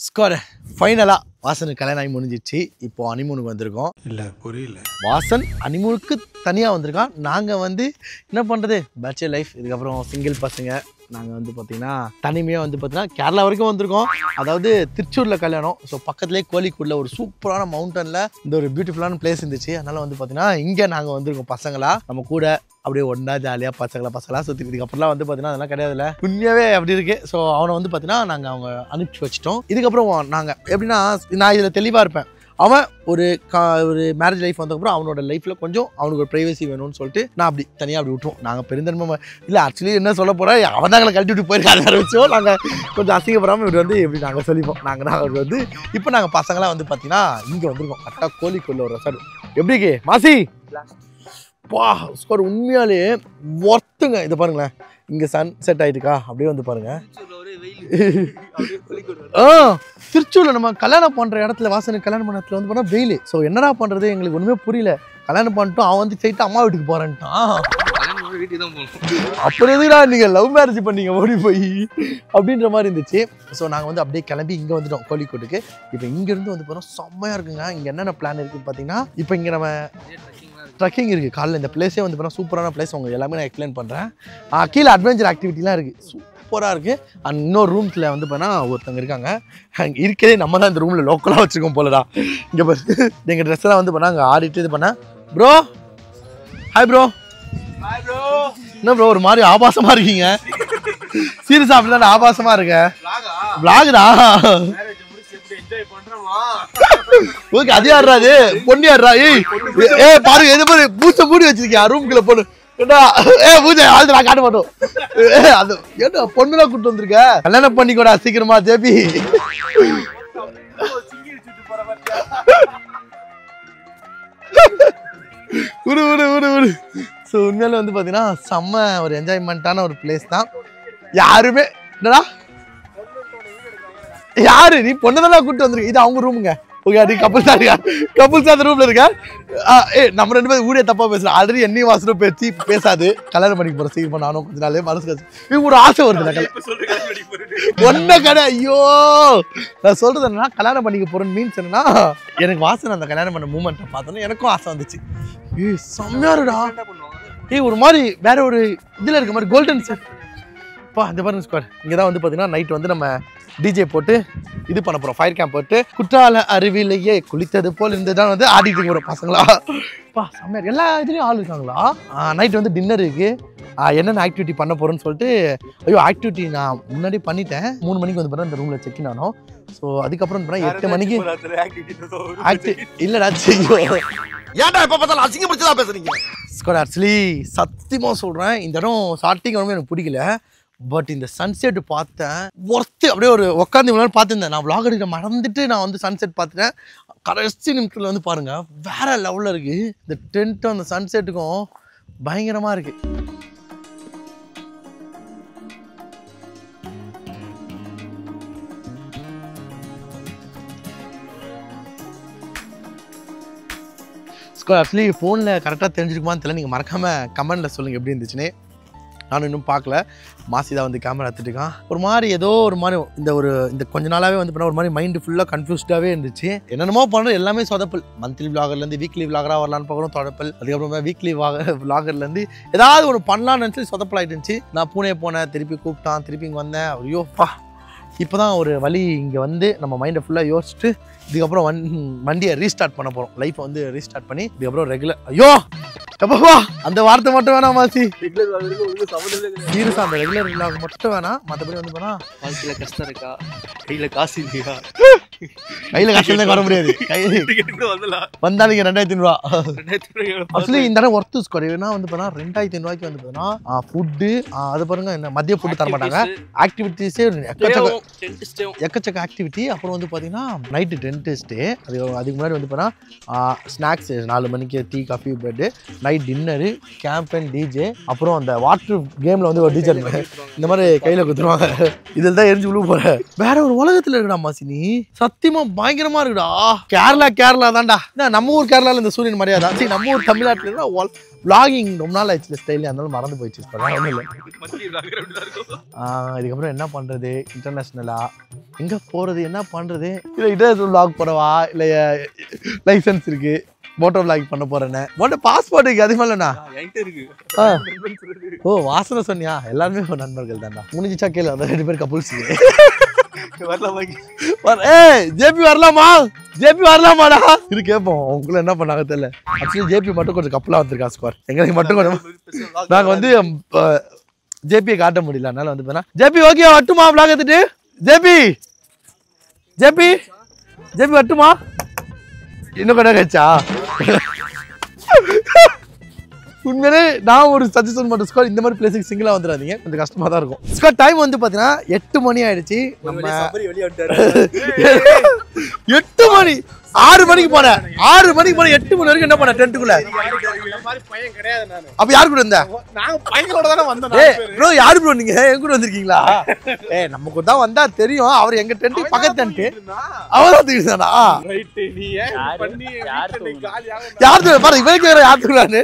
Score ஃபைனலா வாசனுக்கு கல்யாணம் ஆகி முடிஞ்சிச்சு. இப்போ ஹனிமூனுக்கு வந்திருக்கோம். இல்லை புரியல. வாசன் ஹனிமூனுக்கு தனியாக வந்திருக்கான். நாங்கள் வந்து என்ன பண்ணுறது, பேச்சுலர் லைஃப், இதுக்கப்புறம் சிங்கிள் பசங்க. நாங்கள் வந்து பார்த்திங்கன்னா தனிமையாக வந்து பார்த்திங்கன்னா கேரளா வரைக்கும் வந்திருக்கோம். அதாவது திருச்சூரில் கல்யாணம். ஸோ பக்கத்துலேயே கோழிக்கூடில் ஒரு சூப்பரான மவுண்டனில் இந்த ஒரு பியூட்டிஃபுல்லான பிளேஸ் இருந்துச்சு. அதனால் வந்து பார்த்திங்கன்னா இங்கே நாங்கள் வந்திருக்கோம் பசங்களா நம்ம கூட அப்படியே ஒன்றா ஜாலியாக பசங்களாக சுற்றிக்கிறதுக்கு அப்புறம்லாம் வந்து பார்த்தீங்கன்னா அதெல்லாம் கிடையாதுல்ல, உண்மையாகவே அப்படி இருக்குது. ஸோ அவனை வந்து பார்த்தீங்கன்னா நாங்கள் அவங்க அனுப்பிச்சி வச்சிட்டோம். இதுக்கப்புறம் நாங்கள் எப்படின்னா நான் இதில் தெளிவாக இருப்பேன். அவன் ஒரு மேரேஜ் லைஃப் வந்ததுக்கப்புறம் அவனோட லைஃப்பில் கொஞ்சம் அவனுக்கு ஒரு ப்ரைவசி வேணும்னு சொல்லிட்டு நான் அப்படி தனியாக அப்படி விட்டுருவோம். நாங்கள் பெருந்தன்மை இல்லை, ஆக்சுவலி என்ன சொல்ல போகிறேன், அவன் நாங்களை கழட்டி விட்டு போயிருக்காங்க ஆரம்பிச்சோம். நாங்கள் கொஞ்சம் அசிங்கப்படாமல் இப்படி வந்து எப்படி நாங்கள் சொல்லிப்போம். நாங்கள் வந்து இப்போ நாங்கள் பசங்களாம் வந்து பார்த்தீங்கன்னா இங்கே வந்துருக்கோம். கரெக்டாக கோழிக்குள்ள ஒரு ரெசார்ட். எப்படிக்கு மாசி பா ஸ்கோர் உண்மையாலே ஒர்த்துங்க. இதை பாருங்களேன், இங்கே சன் செட் ஆகிட்டுக்கா அப்படியே வந்து பாருங்க. திருச்சூரில் நம்ம கல்யாணம் பண்ணுற இடத்துல வாசனுக்கு கல்யாணம் பண்ண இடத்துல வந்து போனால் வெயில். ஸோ என்னடா பண்ணுறது எங்களுக்கு ஒன்றுமே புரியல. கல்யாணம் பண்ணிட்டோம், அவன் வந்து சேர்த்து அம்மா வீட்டுக்கு போகிறேன்ட்டான். அப்புறம் எதுக்குடா நீங்கள் லவ் மேரேஜ் பண்ணீங்க ஓடி போய் அப்படின்ற மாதிரி இருந்துச்சு. ஸோ நாங்கள் வந்து அப்படியே கிளம்பி இங்கே வந்துட்டோம் கோழிக்கோட்டுக்கு. இப்போ இங்கேருந்து வந்து போகிறோம். செம்மையாக இருக்குங்க. இங்கே என்னென்ன பிளான் இருக்குதுன்னு பார்த்தீங்கன்னா, இப்போ இங்கே நம்ம ட்ரக்கிங் இருக்குது. காலையில் இந்த பிளேஸே வந்து பார்த்தா சூப்பரான பிளேஸ். உங்களுக்கு எல்லாமே நான் எக்ஸ்பிளைன் பண்ணுறேன். கீழே அட்வென்ச்சர் ஆக்டிவிட்டிலாம் இருக்குது, சூப்பராக இருக்குது. அண்ட் இன்னொரு ரூம்ஸில் வந்து பார்த்தா ஒருத்தவங்க இருக்காங்க. அங்கே இருக்கதே நம்ம தான் இந்த ரூமில் லோக்கலாக வச்சுருக்கோம் போலடா. இங்கே பாரு, எங்கள் ட்ரெஸ்ஸெல்லாம் வந்து பண்ணால் அங்கே ஆடிட்டு இது பண்ணேன். Bro hi bro. என்ன ப்ரோ ஒரு மாதிரி ஆபாசமாக இருக்கீங்க? சீரியஸாக அப்படி தான் ஆபாசமாக இருக்க விளாகுடா. ஓகே, அது யாருறாது பொண்ணு யாருறா? ஏய் பாருங்க, எது பாரு பூச்சை மூடி வச்சிருக்கியா ரூம்குள்ள பொண்ணு. பூஜை அது நான் காட்ட மாட்டோம். அது என்ன பொண்ணுலாம் கூட்டு வந்திருக்க? கல்யாணம் பண்ணிக்கோடா சீக்கிரமா ஜேபி. உரு உரு உரு உரு. ஸோ உண்மையில வந்து பார்த்தீங்கன்னா செம்ம ஒரு என்ஜாய்மெண்ட்டான ஒரு பிளேஸ் தான். யாருமே என்னடா யாரு நீ பொண்ணு தானே கூப்பிட்டு வந்துருக்கு. இது அவங்க ரூமுங்க. ஓகே, நீ கப்புள்ஸ் அந்த ரூம்ல இருக்க. நம்ம ரெண்டு பேரும் ஊரே தப்பா பேசுறோம். ஆல்ரெடி என்னையும் வாசனும் பேசி பேசாது. கல்யாணம் பண்ணிக்க போறோம் சீக்கிரமா. நானும் கொஞ்ச நாளே மனசு ஒரு ஆசை வருது. ஒன்ன கடை ஐயோ நான் சொல்றது என்னன்னா, கல்யாணம் பண்ணிக்க போறேன்னு மீன்ஸ் என்னன்னா, எனக்கு வாசனை அந்த கல்யாணம் பண்ண மூமெண்ட்டை பார்த்தோன்னா எனக்கும் ஆசை வந்துச்சு. செம்மையா இருடா. ஒரு மாதிரி வேற ஒரு இதுல இருக்க மாதிரி கோல்டன் செட் பா. இந்த பாருங்க ஸ்கொயர், இங்கே தான் வந்து பார்த்தீங்கன்னா நைட் வந்து நம்ம டிஜே போட்டு இது பண்ண போகிறோம். ஃபயர் கேம்ப் போட்டு குற்றால அருவிலேயே குளித்தது போல் இருந்து தான் வந்து ஆடிட்டு போகிறோம் பசங்களா. பா செம்மையா எல்லா இதுலேயும் ஆள் இருக்காங்களா. நைட் வந்து டின்னர் இருக்குது. என்னென்ன ஆக்டிவிட்டி பண்ண போகிறோன்னு சொல்லிட்டு, ஐயோ ஆக்டிவிட்டி நான் முன்னாடி பண்ணிட்டேன். 3 மணிக்கு வந்து பார்த்தா இந்த ரூமில் செக்இன் ஆனோம். ஸோ அதுக்கப்புறம் 8 மணிக்கு இல்லைடா ஏன்டா எப்போ பார்த்தாலும் அசிங்கப்படுத்தி தான் பேசுறீங்க ஸ்கோர். ஆக்சுவலி சத்தியமாக சொல்கிறேன், இந்த இடம் ஸ்டார்டிங் ரொம்ப எனக்கு பிடிக்கல. பட் இந்த சன்செட் பார்த்தேன் ஒர்த்து. அப்படியே ஒரு உட்காந்து இவ்வளோ பார்த்துருந்தேன். நான் vlog எடுக்க மறந்துட்டு நான் வந்து சன்செட் பார்த்துட்டேன். கடைசி நிமிஷத்தில் வந்து பாருங்கள் வேற லெவலில் இருக்குது. இந்த டென்ட்டும் அந்த சன்செட்டுக்கும் பயங்கரமாக இருக்குது. ஆக்சுவலி ஃபோனில் கரெக்டாக தெரிஞ்சிருக்குமான்னு தெரியல. நீங்கள் மறக்காமல் கமெண்டில் சொல்லுங்கள் எப்படி இருந்துச்சுன்னு. நானும் இன்னும் பார்க்கல. மாசி தான் வந்து கேமரா எடுத்துட்டுருக்கான். ஒரு மாதிரி ஏதோ ஒரு மாதிரி இந்த கொஞ்ச நாளாகவே வந்து பண்ணால் ஒரு மாதிரி மைண்டு ஃபுல்லாக கன்ஃபியூஸ்டாகவே இருந்துச்சு. என்னென்னமோ பண்ணுறது எல்லாமே சொதப்பல். மந்த்லி விளாகர்லேருந்து வீக்லி விளாகராக வரலான்னு பார்க்கணும், சொதப்பல். அதுக்கப்புறமா வீக்லி விளாகர்லேருந்து ஏதாவது ஒரு பண்ணலான்னு நினச்சி சொதப்பல் ஆகிட்டுருந்துச்சு. நான் பூனே போனேன், திருப்பி கூப்பிட்டான், திருப்பி இங்கே வந்தேன். ஐயோப்பா இப்போ தான் ஒரு வழி. இங்கே வந்து நம்ம மைண்டை ஃபுல்லாக யோசிச்சுட்டு இதுக்கப்புறம் வண்டியை ரீஸ்டார்ட் பண்ண போகிறோம். லைஃப்பை வந்து ரீஸ்டார்ட் பண்ணி இதுக்கப்புறம் ரெகுலர். ஐயோ எப்பப்பா அந்த வார்த்தை மட்டும் வேணாம் மாசி. சீரியஸாக அந்த ரெகுலர் விளாக் மட்டும் வேணாம். மற்றபடி வந்து போனால் வாழ்க்கையில் கஷ்டம் இருக்கா, கையில் காசு இல்லையா? கையில் காசு தான் வர முடியாது. வந்தா நீங்கள் 2500 ஆக்சுவலி இந்த இடம் ஒர்த்து ஸ்கொயர். ஏன்னா வந்து போனால் 2500 வந்து போனால் ஃபுட்டு அது பாருங்க, என்ன மதிய ஃபுட்டு தர மாட்டாங்க. ஆக்டிவிட்டீஸே எக்கச்சக்க ஆக்டிவிட்டி. அப்புறம் வந்து பார்த்தீங்கன்னா நைட்டு டென்ட் ஸ்டே. அதுக்கு முன்னாடி வந்து போனால் ஸ்நாக்ஸ் 4 மணிக்கு tea coffee bread, night dinner, camp and DJ. அப்புறம் அந்த வாட்டர் கேமில் வந்து ஒரு டிஜே இந்த மாதிரி கையில் கொடுத்துருவாங்க. இதில் தான் எரிஞ்சு விழு போகிற வேற ஒரு உலகத்தில் இருக்கா மாசி. நீ சத்தியமா பயங்கரமா இருக்குடா. கேரளா தான்டா. நம்ம ஊர் கேரளால இந்த சூரியன் மரியாதை. சரி நம்ம ஊர் தமிழ்நாட்டுல vlogging ரொம்ப நாள் ஆயிடுச்சு ஸ்டைல், அதனால மறந்து போயிடுச்சு. இதுக்கப்புறம் என்ன பண்றது, இன்டர்நேஷனலா எங்க போறது, என்ன பண்றது, இல்ல இன்டர்நேஷனல் vlog போடவா, இல்ல லைசன்ஸ் இருக்கு மோட்டோ vlog பண்ண போறேன்னு. மோட்டோ பாஸ்போர்ட் இருக்கு, அது மேலண்ணா இருக்கு. ஓ வாசனை சொன்னியா, எல்லாருமே நண்பர்கள் தான்டா. முடிஞ்சிச்சா கேளு, அந்த 2 பேர் கப்புள்ஸ். ஜேபி வரலாமா, ஜேபி வரலாமாடா இது கேட்போம். உங்களை என்ன பண்ணாங்க தெரியல. ஆக்சுவலி ஜேபி மட்டும் கொஞ்சம் கப்பலா வந்திருக்கா ஸ்கோர், எங்களுக்கு மட்டும் கொஞ்சம். நாங்க வந்து ஜேபியை காட்ட முடியல, அதனால வந்து போனா ஜேபி ஓகே வட்டுமா vlog எடுத்துட்டு. ஜேபி ஜேபி ஜேபி வட்டுமா, இன்னும் கடை கச்சா. உண்மையிலே நான் ஒரு சஜஷன் மட்டும் ஸ்கோர், இந்த மாதிரி பிளேஸுக்கு சிங்கிளா வந்துடாதீங்க, கொஞ்சம் கஷ்டமா தான் இருக்கும். ஸ்கோர் டைம் வந்து பாத்தீங்கன்னா 8 மணி ஆயிடுச்சு. நம்ம 8 மணி 6 மணிக்கு போனேன், 6 மணிக்கு போன 8 மணி வரைக்கும் என்ன பண்ண டென்ட்டுக்குள்ள. அப்ப யாரு கூட இருந்த? ப்ரோ யாரு ப்ரோ நீங்க எங்க கூட வந்திருக்கீங்களா? நம்ம கூட தான் வந்தா தெரியும், அவர் எங்க டென்ட் பக்கத்து டென்ட் அவதான் தூக்கிட்டானா. யாரு பாரு இவருக்கு வேற யாரு தூக்குறான்னு.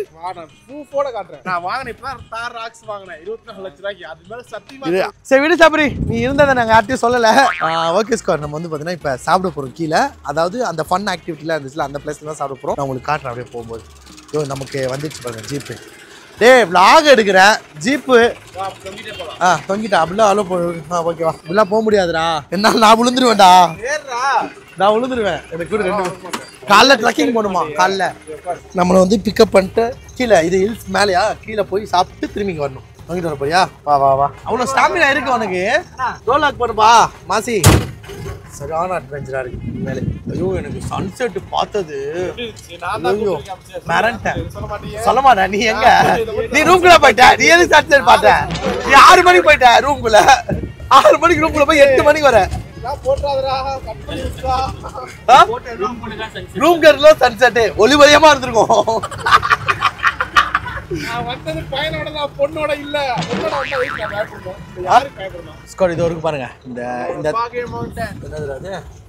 சரி விடு சாப்பிரி, நீ இருந்ததை நாங்க யார்ட்டையும் சொல்லல. ஓகே ஸ்கோர், நம்ம வந்து பாத்தீங்கன்னா இப்ப சாப்பிட போறோம் கீழே. அதாவது அந்த ஃபன் ஆக்டிவிட்டிலாம் இருந்துச்சுல, அந்த பிளேஸ்ல தான் சாப்பிட போறோம். நான் உங்களுக்கு காட்டுறேன் அப்படியே போகும்போது. நமக்கு வந்துச்சு பாருங்க ஜீப்பு. டேய் vlog எடுக்கிறேன் ஜீப்பு. தொங்கிட்டா அப்படிலாம் அலோ போடுவேன். ஓகேவா, இப்படிலாம் போக முடியாதுடா, என்னால நான் விழுந்துருவேன்டா. நான் விழுந்துருவேன். எனக்கு கூட 2 காலைல ட்ரக்கிங் போகணுமா, காலைல நம்மளை வந்து பிக்கப் பண்ணிட்டு கீழே இது ஹில்ஸ் மேலேயா கீழே போய் சாப்பிட்டு திரும்பி வரணும். வாங்கிட்டு வர போறியா? வா வா வா. அவ்வளோ ஸ்டாமினா இருக்கு உனக்கு. ரோலாக் பண்ணுப்பா மாசி. சரியான அட்வென்ச்சரா இருக்கு மேலே. ஐயோ எனக்கு சன்செட் பார்த்தது மறந்துட்டேன். சொல்ல மாட்டேன். நீ எங்க, நீ ரூம்குள்ள போயிட்ட, நீ எது சன்செட் பார்த்த? நீ 6 மணிக்கு போயிட்ட ரூம்குள்ள, 6 மணிக்கு ரூம்குள்ள போய் 8 மணிக்கு வர. ரூம் கர்ல சன்செட் ஒளிவரியமா இருந்திருக்கும். இது வரைக்கும் பாருங்க, இந்த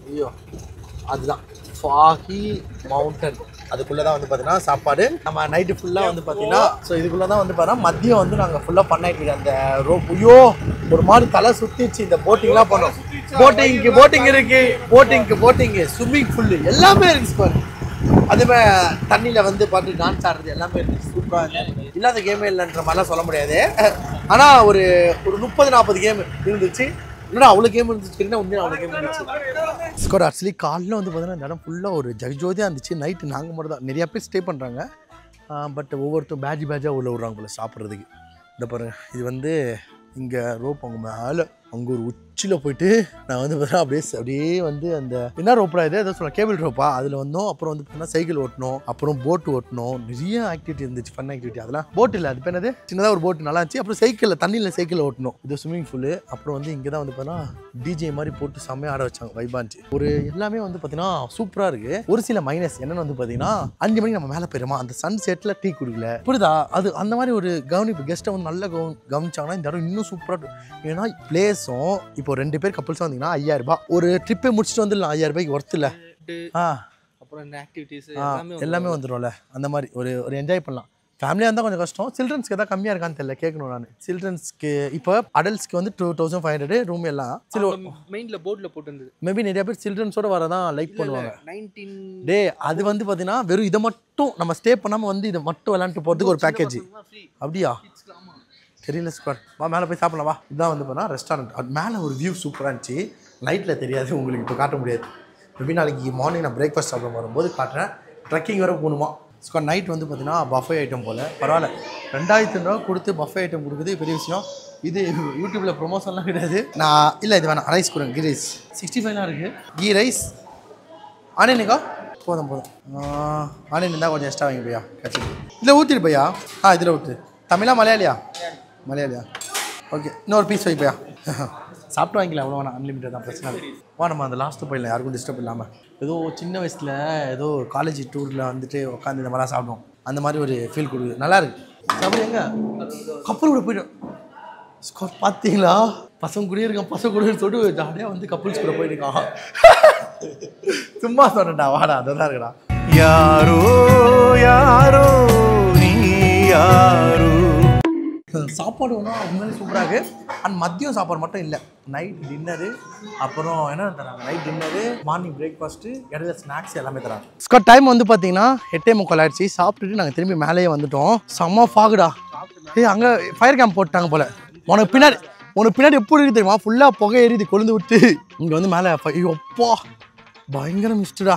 ஐயோ அதுதான் ஃபாகி மவுண்டன். அதுக்குள்ளதான் வந்து பாத்தீங்கன்னா சாப்பாடு. நம்ம நைட்டு ஃபுல்லா வந்து பாத்தீங்கன்னா இதுக்குள்ளதான் வந்து பாத்தீங்கன்னா மதியம் வந்து நாங்க ஃபுல்லா பண்ணிட்டு அந்த ரோப். ஐயோ ஒரு மாதிரி தலை சுத்திச்சு. இந்த போட்டிங்லாம் பண்ணோம். போட்டிங் இருக்கு, போட்டிங் ஸ்விம்மிங் ஃபுல்லு எல்லாமே இருக்கு பாரு. அதுமே தண்ணியில் வந்து பார்த்து டான்ஸ் ஆடுறது எல்லாமே இருந்துச்சு. சூப்பராக இருந்துச்சு. இல்லாத கேமே இல்லைன்ற மாதிரிலாம் சொல்ல முடியாது. ஆனால் ஒரு 30-40 கேம் இருந்துச்சு. இன்னும் அவ்வளோ கேம் இருந்துச்சு. உண்மையாக அவ்வளோ கேம் இருந்துச்சு. ஸ்கோர் ஆக்சுவலி காலையில் வந்து பார்த்தீங்கன்னா இந்த இடம் ஃபுல்லாக ஒரு ஜெகஜோதியாக இருந்துச்சு. நைட்டு நாங்கள் மட்டும் தான், நிறையா பேர் ஸ்டே பண்ணுறாங்க. பட் ஒவ்வொருத்தரும் பேட்சாக உள்ள விட்றாங்க போல சாப்பிட்றதுக்கு. இந்த பாருங்க, இது வந்து இங்கே ரோப் அவங்க மேலே அங்கே ஒரு உச்சியில் போயிட்டு நான் வந்து பார்த்தீங்கன்னா அப்படியே வந்து அந்த என்ன ரோப்பா இது எதாவது சொல்ல கேபிள் ரோப்பா அதில் வந்தோம். அப்புறம் வந்து பார்த்தீங்கன்னா சைக்கிள் ஓட்டணும், அப்புறம் போட்டு ஓட்டணும். நிறைய ஆக்டிவிட்டி இருந்துச்சு, ஃபன் ஆக்டிவிட்டி. அதெல்லாம் போட் இல்லை, அது என்னது சின்னதாக ஒரு போட்டு நல்லா இருந்துச்சு. அப்புறம் சைக்கிளில் தண்ணியில் சைக்கிள் ஓட்டணும். இது ஸ்விம்மிங் ஃபுல்லு. அப்புறம் வந்து இங்கே தான் வந்து பார்த்தீங்கன்னா டிஜே மாதிரி போட்டு செம்மையாக ஆட வச்சாங்க. வைபான்ச்சு ஒரு எல்லாமே வந்து பார்த்தீங்கன்னா சூப்பராக இருக்குது. ஒரு சில மைனஸ் என்னென்னு வந்து பார்த்தீங்கன்னா 5 மணிக்கு நம்ம மேலே போயிடுமா, அந்த சன் செட்டில் டீ குடிக்கல. புரியுதா? அது அந்த மாதிரி ஒரு கவனிப்பு. கெஸ்ட்டை வந்து நல்லா கவனிச்சாங்கன்னா இந்த இடம் இன்னும் சூப்பராக. ஏன்னா பிளேஸும் இப்போ 2 பேர் கப்பல்ஸ் வந்தீங்கன்னா 5000 ரூபாய். ஒரு ட்ரிப்பை முடிச்சுட்டு வந்துடலாம். 5000 ரூபாய்க்கு ஒர்த் இல்லை. அப்புறம் இந்த ஆக்டிவிட்டிஸ் எல்லாமே வந்துடும்ல. அந்த மாதிரி ஒரு என்ஜாய் பண்ணலாம். ஃபேமிலியாக இருந்தால் கொஞ்சம் கஷ்டம். சில்ட்ரன்ஸ்க்கு எதாவது கம்மியாக இருக்கான்னு தெரியல, கேட்கணும் நான். சில்ட்ரன்ஸ்க்கு இப்போ அடல்ட்ஸ்க்கு வந்து 2500 ரூம் எல்லாம் சில மெயினில் போர்டில் போட்டுருந்தது. மேபி நிறைய பேர் சில்ட்ரன்ஸோட வரதான் லைக் பண்ணுவாங்க. டே அது வந்து பார்த்தீங்கன்னா வெறும் இதை மட்டும் நம்ம ஸ்டே பண்ணாமல் வந்து இதை மட்டும் விளாண்டுட்டு போகிறதுக்கு ஒரு பேக்கேஜ். அப்படியா தெரியல ஸ்குவாட். வா மேலே போய் சாப்பிடலாம் வா. இதுதான் வந்து பார்த்தா ரெஸ்டாரண்ட். அது மேலே ஒரு வியூ சூப்பராக இருந்துச்சு. நைட்டில் தெரியாது உங்களுக்கு, இப்போ காட்ட முடியாது. மேபி நாளைக்கு மார்னிங் நான் பிரேக்ஃபாஸ்ட் சாப்பிட வரும்போது காட்டுறேன். ட்ரெக்கிங் வர போகணுமா. ஸ்குவாட் நைட் வந்து பார்த்தீங்கன்னா பஃபே ஐட்டம் போல் பரவாயில்ல. 2000 ரூபா கொடுத்து பஃபே ஐட்டம் கொடுக்குது பெரிய விஷயம். இது யூடியூப்பில் ப்ரொமோஷன்லாம் கிடையாது. நான் இல்லை இது வேணாம், ரைஸ் கொடுங்க. கீ ரைஸ் 65 இருக்குது. கீ ரைஸ் ஆனியனுக்கா போதும். ஆனியன் இருந்தால் கொஞ்சம் எக்ஸ்ட்ரா வாங்கி பையா. கட்சி இதில் ஊற்றிடு பையா. இதில் ஊற்று. தமிழா மலையாளியா? மலையாளியா? ஓகே இன்னொரு பீஸ் வைப்பையா. சாப்பிட்டு வாங்கிக்கலாம், அவ்வளோ வேணாம். அன்லிமிட்டட் தான், பிரச்சனை இல்லை. வா நம்ம அந்த லாஸ்ட்டு போயிடலாம், யாருக்கும் டிஸ்டர்ப் இல்லாமல். ஏதோ சின்ன வயசில் ஏதோ காலேஜ் டூரில் வந்துட்டு உட்காந்து இந்த மாதிரிலாம் சாப்பிடுவோம். அந்த மாதிரி ஒரு ஃபீல் கொடுக்குது. நல்லா இருக்கு. சாப்பிடு. எங்க கப்பல் கூட போய்டும். பார்த்தீங்களா, பசங்க கூட இருக்கான், பசங்க கூட சொல்லிட்டு ஜாலியாக வந்து கப்பல்ஸ் கூட போயிருக்கான். சும்மா சொன்னடா வாடா அதெல்லாம் இருக்குடா. யாரோ யாரோ நீ யாரோ. சாப்பாடு ஒன்றும் உண்மையிலே சூப்பராக இருக்குது. அண்ட் மதியம் சாப்பாடு மட்டும் இல்லை, நைட் டின்னரு, அப்புறம் என்ன தராங்க, நைட் டின்னரு, மார்னிங் பிரேக்ஃபாஸ்ட்டு, இடையில ஸ்நாக்ஸ் எல்லாமே தராங்க. ஸ்காட் டைம் வந்து பார்த்தீங்கன்னா 8:45 ஆயிடுச்சு. சாப்பிட்டுட்டு நாங்கள் திரும்பி மேலேயே வந்துட்டோம். செம்ம ஃபாகுடா. அங்கே ஃபயர் கேம்ப் போட்டாங்க போல். உனக்கு பின்னாடி எப்படி இருக்குது தெரியுமா, ஃபுல்லாக புகை எரியுது கொழுந்து விட்டு. இங்கே வந்து மேலே அப்பா பயங்கர மிஸ்டுடா,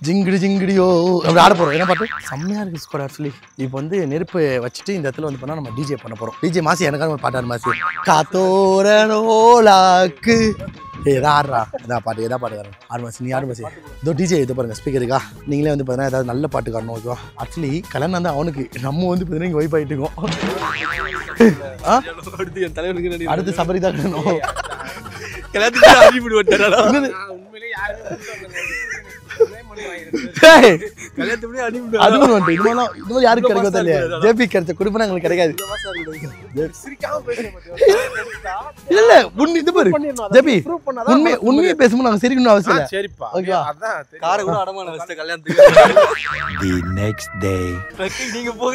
ஜிங்கிடியோ அப்படி ஆட போகிறோம். என்ன பாட்டு செம்மையாக இருக்குது ஸ்குவாட். ஆக்சுவலி இப்போ வந்து நெருப்பு வச்சுட்டு இந்த இடத்துல வந்து பண்ணால் நம்ம டிஜே பண்ண போகிறோம். டிஜே மாசி எனக்கான ஒரு பாட்டாரு மாசி காத்தோரனோலாக்கு எதா ஆடுறா எதா பாட்டு வரேன் ஆறு மாசி நீ ஆறு மாசி இதோ டிஜே இது பாருங்கள் ஸ்பீக்கருக்கா. நீங்களே வந்து பார்த்தீங்கன்னா ஏதாவது நல்ல பாட்டு காட்டணும் ஓகேவா. ஆக்சுவலி கல்யாணம் வந்து அவனுக்கு, நம்ம வந்து பார்த்தீங்கன்னா இங்கே வைப் ஆகிட்டு இருக்கோம். அடுத்து சபரி தான் காட்டணும். யாருக்கு கிடைக்கும் இல்லையா, ஜேபி கிடைச்ச குடும்பம் எங்களுக்கு கிடைக்காது. இல்ல உண்மை இது பாரு ஜேபி, உண்மையை பேசும்போது நாங்க சிரிக்கணும் அவசியம் இல்லை. சரிப்பா ஓகேவா. காரை கூட அடமான வச்சுட்டு கல்யாணத்துக்கு. தி நெக்ஸ்ட் டே நீங்க போக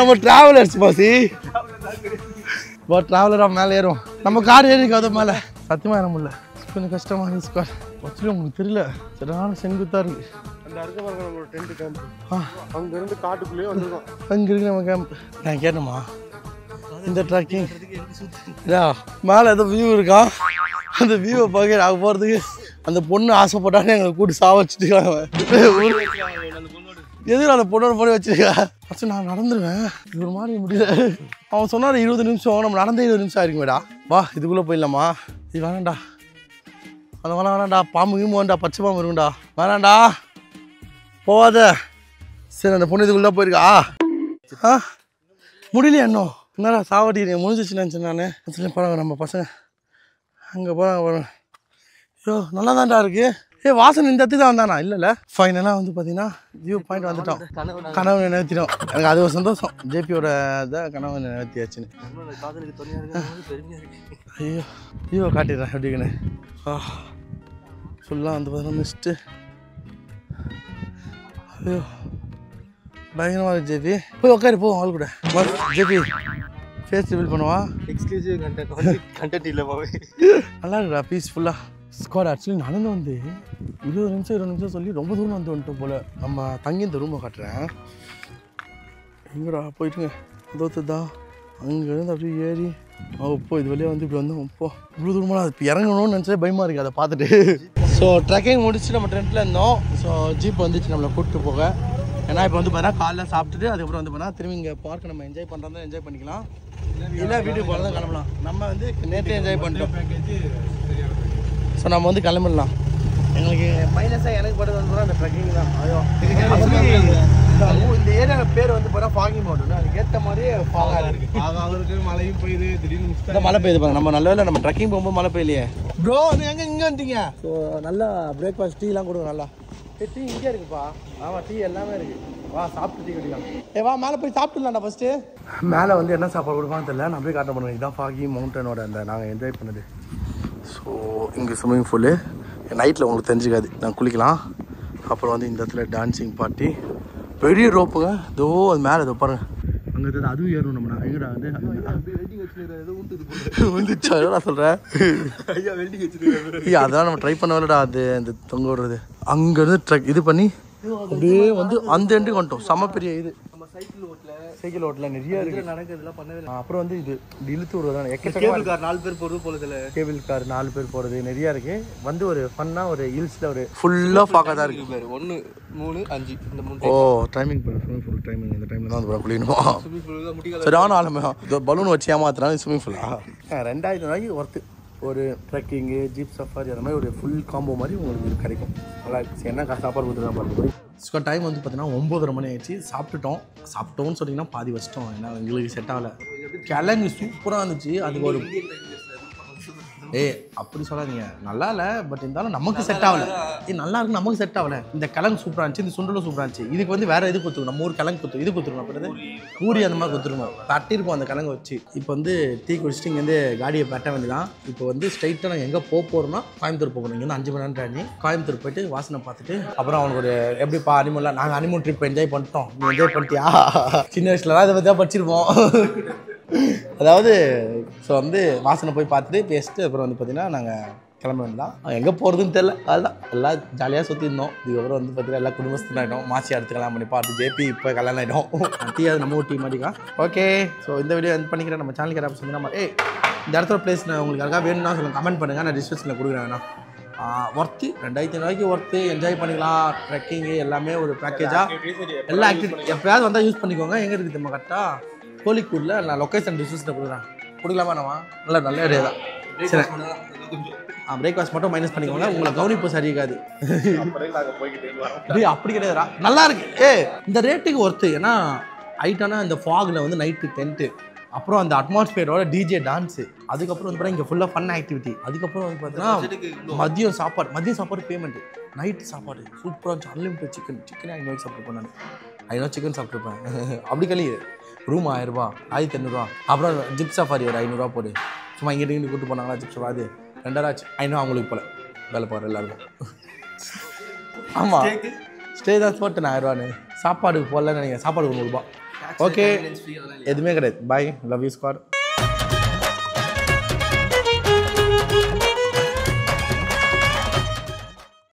நம்ம டிராவலர்ஸ் பாசி டிராவலரா மேலே ஏறும். நம்ம கார் ஏறி அதை மேலே சத்தியமா ஏற முடியல, கொஞ்சம் கஷ்டமா இருக்கு. ஆக்சுவலி உங்களுக்கு தெரியல, சரியான செங்குத்தா இருக்கு. அந்த அருகே டென்ட் கேம்ப் அங்க இருந்து காட்டுக்குள்ளேயே வந்துருக்கோம். அங்க இருக்கு நம்ம கேம்ப். நான் கேட்டோமா இந்த ட்ராக்கிங் மேலே ஏதோ வியூ இருக்கா, அந்த வியூவை பார்க்க நாங்கள் போகிறதுக்கு அந்த பொண்ணு ஆசைப்பட்டானே எங்களை கூட்டு சாவச்சிட்டுருக்காங்க. எதுக்கு அந்த பொண்ணோட போய் வச்சிருக்கா. ஃபஸ்ட்டு நான் நடந்துருவேன், இது ஒரு மாதிரி முடியல. அவன் சொன்னார் 20 நிமிஷம், நம்ம நடந்தே 20 நிமிஷம் ஆயிருக்குமேடா. வா இதுக்குள்ளே போயிடலாமா, இது வேணாண்டா அந்த வேணாண்டா, பாம்பு கீம்பு வேண்டா, பச்சை பாம்பு இருக்குண்டா, வேணாண்டா போவாத. சரி அந்த பொண்ணு இதுக்குள்ளே போயிருக்கா. முடியலையா இன்னும், என்னடா சாவடி முடிஞ்சிச்சு நினச்சேன் நான். ஆக்சுவலி போகிறாங்க நம்ம பசங்க, அங்கே போகிறாங்க. ஐயோ நல்லா தான்டா இருக்குது. வாசன் இந்த இடத்துக்கு தான் வந்தானா, இல்லைல்ல. ஃபைனலாக வந்து பார்த்தீங்கன்னா வியூ பாயிண்ட் வந்துட்டோம். கனவு நினைத்திட்டோம். எனக்கு அது ஒரு சந்தோஷம், ஜேபியோட இதான் கனவு நினைத்தியாச்சுன்னு. ஐயோ வியூவை காட்டிடுறேன் எப்படின்னு. ஃபுல்லாக வந்து பார்த்தீங்கன்னா மிஸ்ட்டு. ஐயோ பயங்கரமாக இருக்குது ஜேபி. போய் உட்காரு போவோம் ஆள் கூட. ஜேபி ஃபேஸ் ரிவீல் பண்ணுவா. எக்ஸ்க்ளூசிவ் கண்டென்ட் இல்லை பாவே. நல்லா இருக்குடா பீஸ்ஃபுல்லாக. ஸ்குவாட் ஆக்சுவலி நடந்து வந்து 20 நிமிஷம் சொல்லி ரொம்ப தூரம் வந்துட்டோம் போல். நம்ம தங்கி இந்த ரூமை காட்டுறேன். எங்கடா போயிட்டுங்க தோத்துதான் அங்கேருந்து அப்படியே ஏறி இப்போ இது வழியாக வந்து இப்படி வந்தோம். இப்போ இவ்வளோ தூரமாக அது இப்போ இறங்கணும்னு நினச்சே பயமாக இருக்குது அதை பார்த்துட்டு. ஸோ ட்ரெக்கிங் முடிச்சு நம்ம டென்ட்டில் இருந்தோம். ஸோ ஜீப் வந்துச்சு நம்மளை கூப்பிட்டு போக. ஏன்னா இப்போ வந்து பார்த்தீங்கன்னா காலைல சாப்பிட்டுட்டு அதுக்கப்புறம் வந்து பார்த்தீங்கன்னா திரும்பி இங்கே பார்க்க நம்ம என்ஜாய் பண்ணுறதா என்ஜாய் பண்ணிக்கலாம், இல்லை வீட்டுக்கு போகிறதா கிளம்பலாம். நம்ம வந்து நேற்றே என்ஜாய் பண்ணிட்டோம். ஸோ நம்ம வந்து கிளம்பிடலாம். எங்களுக்கு மைனஸாக எனக்கு படுறது வந்து அந்த ட்ரெக்கிங் தான். ஐயோ இந்த ஏரியா பேர் வந்து பார்த்தா ஃபாகிங் மவுண்டன், அதுக்கு ஏற்ற மாதிரியே ஃபாகாக இருக்குது. அவருக்கு மழையும் பெய்யுது, திடீர்னு இந்த மழை பெய்யுது பாருங்க. நம்ம நல்ல வேலை நம்ம ட்ரெக்கிங் போகும்போது மழை பெய்யலையே. ப்ரோ எங்கே இங்கே வந்துட்டீங்க. ஸோ நல்லா பிரேக்ஃபாஸ்ட் டீலாம் கொடுங்க. நல்லா டீ இங்கே இருக்குப்பா. ஆமாம் டீ எல்லாமே இருக்குது. வா சாப்பிட்டு டீ குடிக்கலாம். வா மேலே போய் சாப்பிட்டுலாம்டா ஃபஸ்ட்டு. மேலே வந்து என்ன சாப்பாடு கொடுப்பான்னு தெரியல, நான் போய் காட்ட பண்ணுவேன். இதுதான் ஃபாகி மவுண்டனோட அந்த நாங்கள் என்ஜாய் பண்ணது. ஸோ இங்கே ஸ்விம்மிங் பூலு நைட்டில் உங்களுக்கு தெரிஞ்சுக்காது. நாங்கள் குளிக்கலாம். அப்புறம் வந்து இந்த இடத்துல டான்ஸிங் பார்ட்டி, பெரிய ரோப்புங்க. இதோ அது மேலே இதோ பாருங்க, அங்கே இருக்குது. அதுவும் ஏறணும் நம்ம. எங்கடா வந்து வந்துச்சா நான் சொல்கிறேன். அதெல்லாம் நம்ம ட்ரை பண்ண வரலடா. அது அந்த தொங்க விடுறது அங்கேருந்து ட்ரக் இது பண்ணி அப்படியே வந்து அந்த எண்டுக்கு வந்துட்டோம். செம்ம பெரிய இது. சைக்கிள் ஓட்டல நிறைய இருக்கு, நடக்கிறதுலாம் பண்ணவே இல்லை. அப்புறம் வந்து இது இழுத்து விடுறதான கேபிள் கார் 4 பேர் போகிறது போல இதில். கேபிள் கார் 4 பேர் போகிறது நிறையா இருக்கு. வந்து ஒரு ஃபன்னாக ஒரு ஹில்ஸில் ஒரு ஃபுல்லாக பார்க்க தான் இருக்கு. 1 3 5 இந்த 3. ஓ டைமிங் ஸ்விம்மிங் பூல் டைமிங். இந்த டைமில் தான் வந்து குளிக்கணும். சரியான ஆளுமே பலூன் வச்சு ஏமாத்துறாங்க ஸ்விம்மிங் பூலா. 2000 ரூபாய்க்கு ஒர்த்து. ஒரு ட்ரெக்கிங்கு, ஜீப் சஃபாரி, அந்த மாதிரி ஒரு ஃபுல் காம்போ மாதிரி உங்களுக்கு இது கிடைக்கும். நல்லா இருக்கு. என்ன சாப்பாடு கொடுத்துருக்கா பாருங்க. ஸோ டைம் வந்து பார்த்தீங்கன்னா 9:30 மணி ஆயிடுச்சு. சாப்பிட்டோம்னு சொன்னீங்கன்னா பாதி வச்சிட்டோம். ஏன்னா எங்களுக்கு செட் ஆகலை. கிழங்கு சூப்பராக இருந்துச்சு. அதுக்கு ஒரு ஏய் அப்படி சொல்லாதீங்க நல்லா இல்லை பட் இருந்தாலும் நமக்கு செட் ஆகல நல்லா இருக்கு நமக்கு செட் ஆகல இந்த கிழங்கு சூப்பராக இருந்துச்சு இந்த சுண்டலும் சூப்பராக இருந்துச்சு இதுக்கு வந்து வேற இது கொடுத்துருவோம் நம்ம ஊர் கிழங்கு கொடுத்து இது கொடுத்துருவோம் அப்புறம் பூரி அந்த மாதிரி கொடுத்துருவோம் தட்டிருப்போம் அந்த கிழங்கு வச்சு இப்போ வந்து டீ குடிச்சிட்டு இங்கேருந்து காடியை பெட்ட வேண்டியதான் இப்போ வந்து ஸ்ட்ரைட்டாக நாங்கள் எங்கே போகிறோம்னா கோயம்புத்தூர் போகணும் இங்கேருந்து 5 மணி நேரம் ட்ரானி கோயம்புத்தூர் போயிட்டு வாசனை பார்த்துட்டு அப்புறம் அவனுக்கு ஒரு எப்படிப்பா அனிமல்லாம் நாங்கள் அனிமல் ட்ரிப் என்ஜாய் பண்ணிட்டோம் நீ என்ஜாய் பண்ணிட்டியா சின்ன வயசுலலாம் இதை பற்றி தான் படிச்சிருப்போம் அதாவது ஸோ வந்து வாசனை போய் பார்த்துட்டு பேசிட்டு அப்புறம் வந்து பார்த்தீங்கன்னா நாங்கள் கிளம்ப வேண்டாம் எங்கே போகிறதுன்னு தெரில அதுதான் எல்லாம் ஜாலியாக சுற்றிருந்தோம் இதுக்கப்புறம் வந்து பார்த்தீங்கன்னா எல்லாம் குடும்பஸ்தனாகிட்டோம் மாசி அடுத்து கல்யாணம் பண்ணி பார்த்து ஜேபி இப்போ கல்யாணம் ஆகிடும் டீ அது நம்ம டீ மாதிரிக்கா ஓகே ஸோ இந்த வீடியோ வந்து பண்ணிக்கிறேன் நம்ம சேனலுக்கு யாராவது சொன்னால் நம்ம இந்த இடத்துல பிளேஸ் நான் உங்களுக்கு யாருக்கா வேணும்னா சொல்லுங்கள் கமெண்ட் பண்ணுங்கள் நான் டிஸ்கிரிப்ஷனில் கொடுக்குறேன் ஒர்த்து 2500 ஒர்த்து என்ஜாய் பண்ணிக்கலாம் ட்ரெக்கிங்கு எல்லாமே ஒரு பேக்கேஜாக எல்லா ஆக்டிவிட்டி எப்போயாவது வந்தால் யூஸ் பண்ணிக்கோங்க எங்கே இருக்குது நம்ம கரெக்டாக கோழிக்கூரில் நான் லொக்கேஷன் டிஸ்கிரிப்ஷனில் கொடுக்குறேன் கொடுக்கலாமா நம்ம நல்ல ஏரியா தான் சரி பிரேக்ஃபாஸ்ட் மட்டும் மைனஸ் பண்ணிக்கோங்க உங்களை கவனிப்பு சரியாகாது அப்படி கிடையாதுடா நல்லா இருக்கு இந்த ரேட்டுக்கு ஒர்த்து ஏன்னா ஹைட்டான இந்த ஃபாகில் வந்து நைட்டு டென்ட்டு அப்புறம் அந்த அட்மாஸ்பியரோட டிஜே டான்ஸு அதுக்கப்புறம் வந்து இங்கே ஃபுல்லாக ஃபன் ஆக்டிவிட்டி அதுக்கப்புறம் வந்து பார்த்தீங்கன்னா மதியம் சாப்பாடு பேமெண்ட்டு நைட்டு சாப்பாடு சூப்பராக இருந்துச்சு அன்லிமிட்டட் சிக்கன் 500 சாப்பிட்ருப்பேன் நான் 500 சிக்கன் சாப்பிட்ருப்பேன் அப்படி கழியுது ரூம் 1000 ரூபா 1500 அப்புறம் ஜிப் சஃபாரி ஒரு 500 போடு சும்மா இங்கிட்டு கூப்பிட்டு போனாங்களா ஜிப் சஃபாரி 2000 500 அவங்களுக்கு போல வேலை போகிற எல்லாருக்கும் ஆமாம் ஸ்டே தான் போட்டு 1000 சாப்பாடுக்கு போடலன்னு நினைக்கிறேன் சாப்பாடு 100 ரூபா ஓகே எதுவுமே கிடையாது பாய் லவ் யூ ஸ்குவாட்